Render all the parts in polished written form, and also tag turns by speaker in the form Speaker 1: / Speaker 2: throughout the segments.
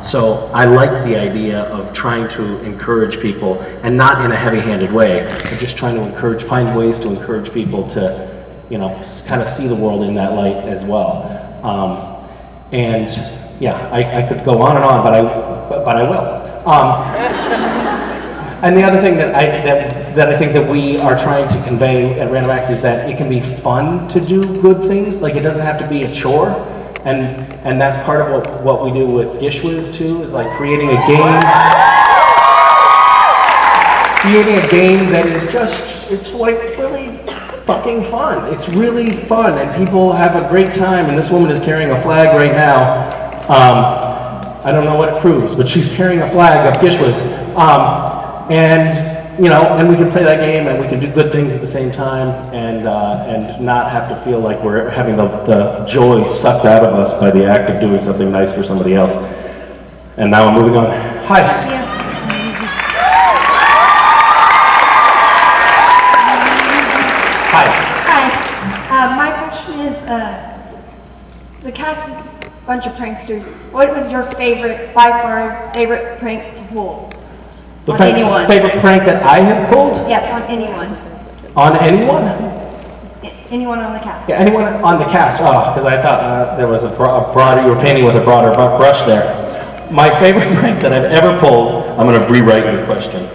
Speaker 1: So I like the idea of trying to encourage people, and not in a heavy-handed way, but just trying to find ways to encourage people to, kind of see the world in that light as well. And yeah, I could go on and on, but I will. And the other thing that I think that we are trying to convey at Random Acts is that it can be fun to do good things. Like, it doesn't have to be a chore, and that's part of what we do with Gishwiz too, is like creating a game that is just, it's like really fucking fun. It's really fun, and people have a great time. And this woman is carrying a flag right now. I don't know what it proves, but she's carrying a flag of Gishwiz. And we can play that game, and we can do good things at the same time, and not have to feel like we're having the joy sucked out of us by the act of doing something nice for somebody else. And now I'm moving on. Hi.
Speaker 2: Thank you.
Speaker 1: Hi.
Speaker 2: Hi. My question is, the cast is a bunch of pranksters. What was your by far favorite prank to pull?
Speaker 1: The
Speaker 2: On anyone.
Speaker 1: favorite prank that I have pulled?
Speaker 2: Yes, on anyone.
Speaker 1: On anyone?
Speaker 2: Anyone on the cast.
Speaker 1: Yeah, anyone on the cast. Oh, because I thought there was a broader, you were painting with a broader brush there. My favorite prank that I've ever pulled, I'm going to rewrite your question.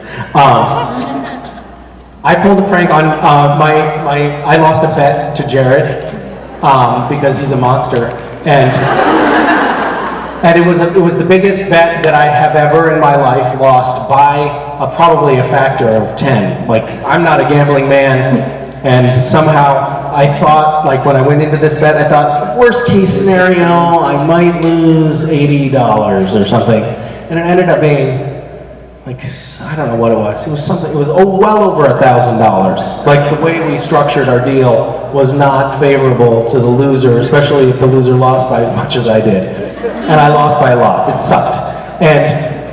Speaker 1: I pulled a prank on I lost a bet to Jared because he's a monster. And it was the biggest bet that I have ever in my life lost by probably a factor of 10. Like, I'm not a gambling man, and somehow I thought, like, when I went into this bet, I thought, worst case scenario, I might lose $80 or something. And it ended up being, like, I don't know what it was. It was something, it was well over $1,000. Like, the way we structured our deal was not favorable to the loser, especially if the loser lost by as much as I did. And I lost by a lot. It sucked. And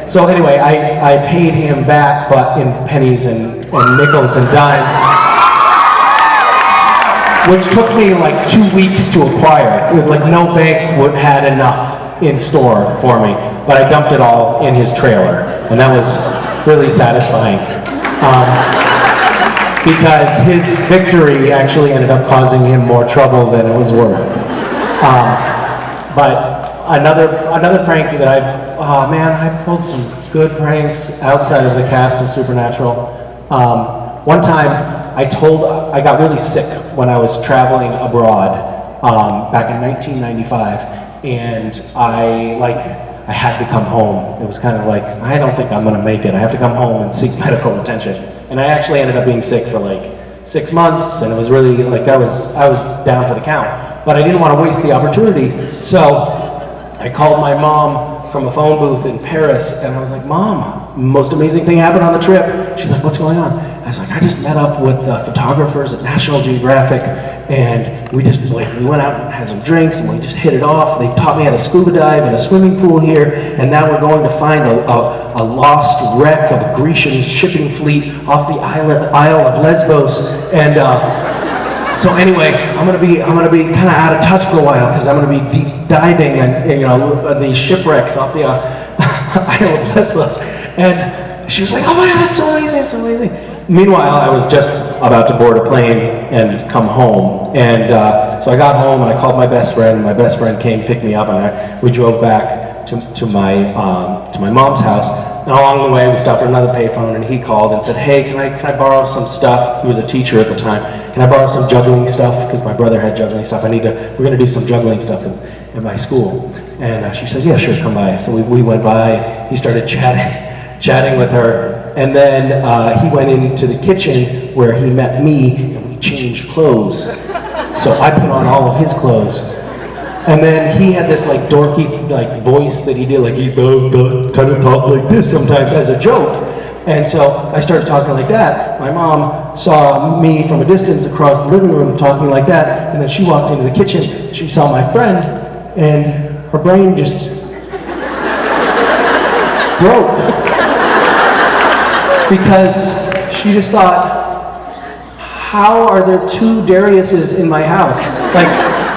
Speaker 1: so anyway, I paid him back, but in pennies and nickels and dimes, which took me like 2 weeks to acquire. Like, no bank had enough in store for me, but I dumped it all in his trailer, and that was really satisfying. Because his victory actually ended up causing him more trouble than it was worth. But another prank that I pulled some good pranks outside of the cast of Supernatural. One time I got really sick when I was traveling abroad back in 1995, and I had to come home. It was kind of like, I don't think I'm gonna make it. I have to come home and seek medical attention. And I actually ended up being sick for like 6 months, and it was really like, I was down for the count. But I didn't want to waste the opportunity, so I called my mom from a phone booth in Paris, and I was like, Mom, most amazing thing happened on the trip. She's like, what's going on? I was like, I just met up with the photographers at National Geographic, and we went out and had some drinks, and we just hit it off. They've taught me how to scuba dive in a swimming pool here, and now we're going to find a lost wreck of a Grecian shipping fleet off the Isle of Lesbos, and so anyway, I'm gonna be kind of out of touch for a while because I'm gonna be deep diving and these shipwrecks off the Isle of Lesbos. And she was like, "Oh my God, that's so amazing, so amazing." Meanwhile, I was just about to board a plane and come home, and so I got home and I called my best friend. And my best friend came, picked me up, and we drove back to my mom's house. And along the way, we stopped at another payphone, and he called and said, "Hey, can I borrow some stuff?" He was a teacher at the time. "Can I borrow some juggling stuff? Because my brother had juggling stuff. We're going to do some juggling stuff in my school." And she said, "Yeah, sure, come by." So we went by. He started chatting with her, and then he went into the kitchen where he met me, and we changed clothes. So I put on all of his clothes. And then he had this like dorky like voice that he did, like he's kind of talk like this sometimes as a joke. And so I started talking like that. My mom saw me from a distance across the living room talking like that, and then she walked into the kitchen. She saw my friend, and her brain just broke. Because she just thought, how are there two Dariuses in my house? Like,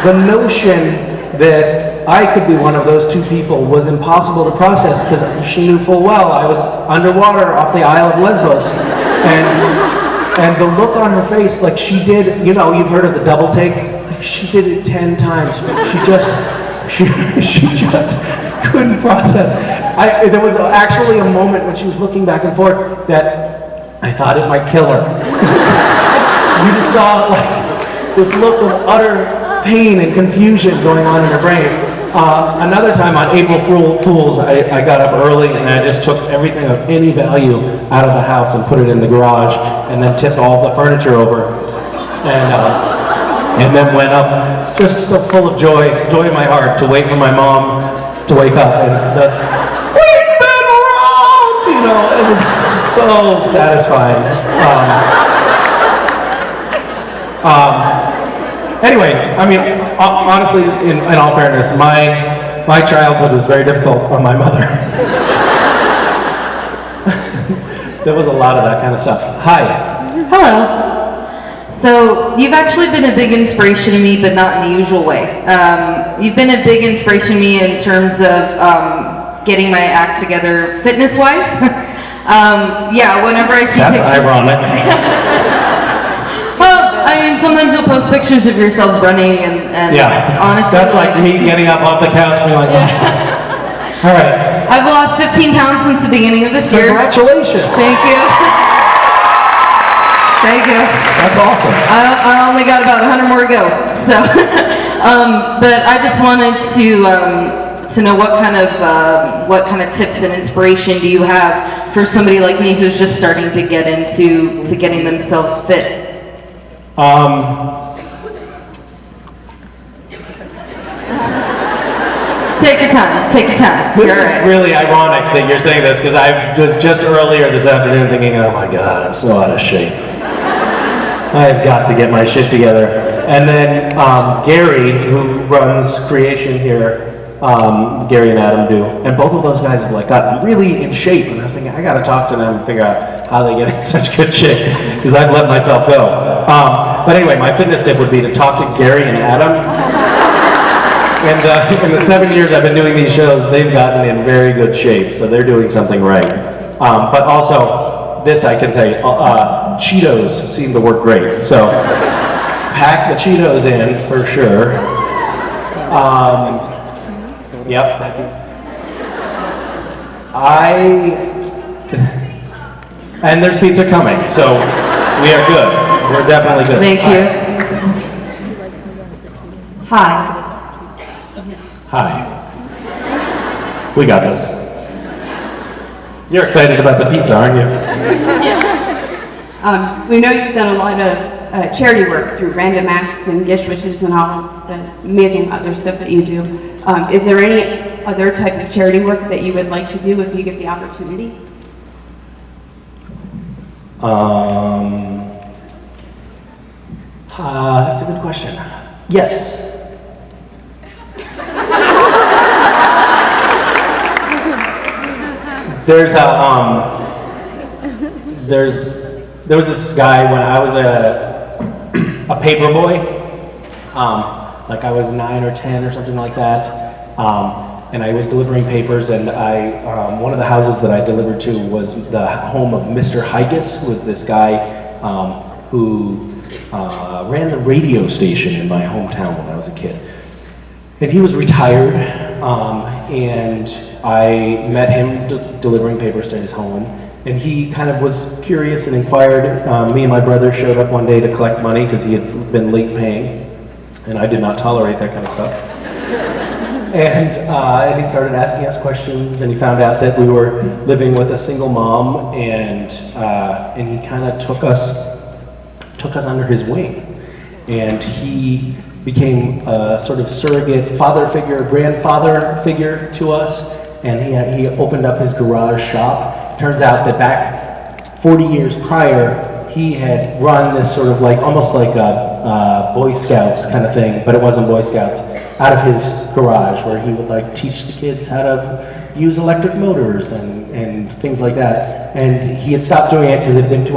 Speaker 1: the notion that I could be one of those two people was impossible to process because she knew full well I was underwater off the Isle of Lesbos. And the look on her face, like she did, you've heard of the double take? Like she did it 10 times. She just couldn't process. There was actually a moment when she was looking back and forth that I thought it might kill her. You just saw like this look of utter pain and confusion going on in her brain. Another time on April Fools, I got up early and I just took everything of any value out of the house and put it in the garage and then tipped all the furniture over and then went up just so full of joy in my heart to wait for my mom to wake up and we've been wrong! It was so satisfying. Anyway, I mean, honestly, in all fairness, my childhood was very difficult on my mother. There was a lot of that kind of stuff. Hi.
Speaker 3: Hello. So you've actually been a big inspiration to me, but not in the usual way. You've been a big inspiration to me in terms of getting my act together fitness-wise. Yeah, whenever I see
Speaker 1: That's
Speaker 3: pictures.
Speaker 1: ironic.
Speaker 3: Well, I mean, sometimes you'll post pictures of yourselves running, and
Speaker 1: Yeah.
Speaker 3: honestly,
Speaker 1: That's like me getting up off the couch and being like, all right.
Speaker 3: I've lost 15 pounds since the beginning of this year.
Speaker 1: Congratulations.
Speaker 3: Thank you. Thank you.
Speaker 1: That's awesome.
Speaker 3: I only got about 100 more to go. So, but I just wanted to know what kind of tips and inspiration do you have for somebody like me who's just starting to get into getting themselves fit. Take your time. Take your time.
Speaker 1: This
Speaker 3: You're
Speaker 1: is
Speaker 3: right.
Speaker 1: really ironic that you're saying this because I was just earlier this afternoon thinking, oh my God, I'm so out of shape. I've got to get my shit together. And then Gary, who runs Creation here, Gary and Adam do, and both of those guys have like gotten really in shape. And I was thinking, I got to talk to them and figure out how they get in such good shape because I've let myself go. But anyway, my fitness tip would be to talk to Gary and Adam. And in the 7 years I've been doing these shows, they've gotten in very good shape, so they're doing something right. But also, this I can say, Cheetos seem to work great. So, pack the Cheetos in for sure. Yep. And there's pizza coming, so we are good. We're definitely good.
Speaker 3: Thank you.
Speaker 2: Hi.
Speaker 1: Hi. We got this. You're excited about the pizza, aren't you?
Speaker 4: We know you've done a lot of charity work through Random Acts and Gish Wishes and all the amazing other stuff that you do. Is there any other type of charity work that you would like to do if you get the opportunity?
Speaker 1: That's a good question. Yes. There was this guy when I was a paper boy, like I was 9 or 10 or something like that, and I was delivering papers, and one of the houses that I delivered to was the home of Mr. Higas, who was this guy who ran the radio station in my hometown when I was a kid. And he was retired, and I met him delivering papers to his home, and he kind of was curious and inquired. Me and my brother showed up one day to collect money because he had been late paying, and I did not tolerate that kind of stuff. And he started asking us questions, and he found out that we were living with a single mom, and he kind of took us under his wing, and he became a sort of surrogate father figure, grandfather figure to us, and he opened up his garage shop. It turns out that back 40 years prior, he had run this sort of like, almost like a Boy Scouts kind of thing, but it wasn't Boy Scouts, out of his garage, where he would like teach the kids how to use electric motors and things like that. And he had stopped doing it because it had been too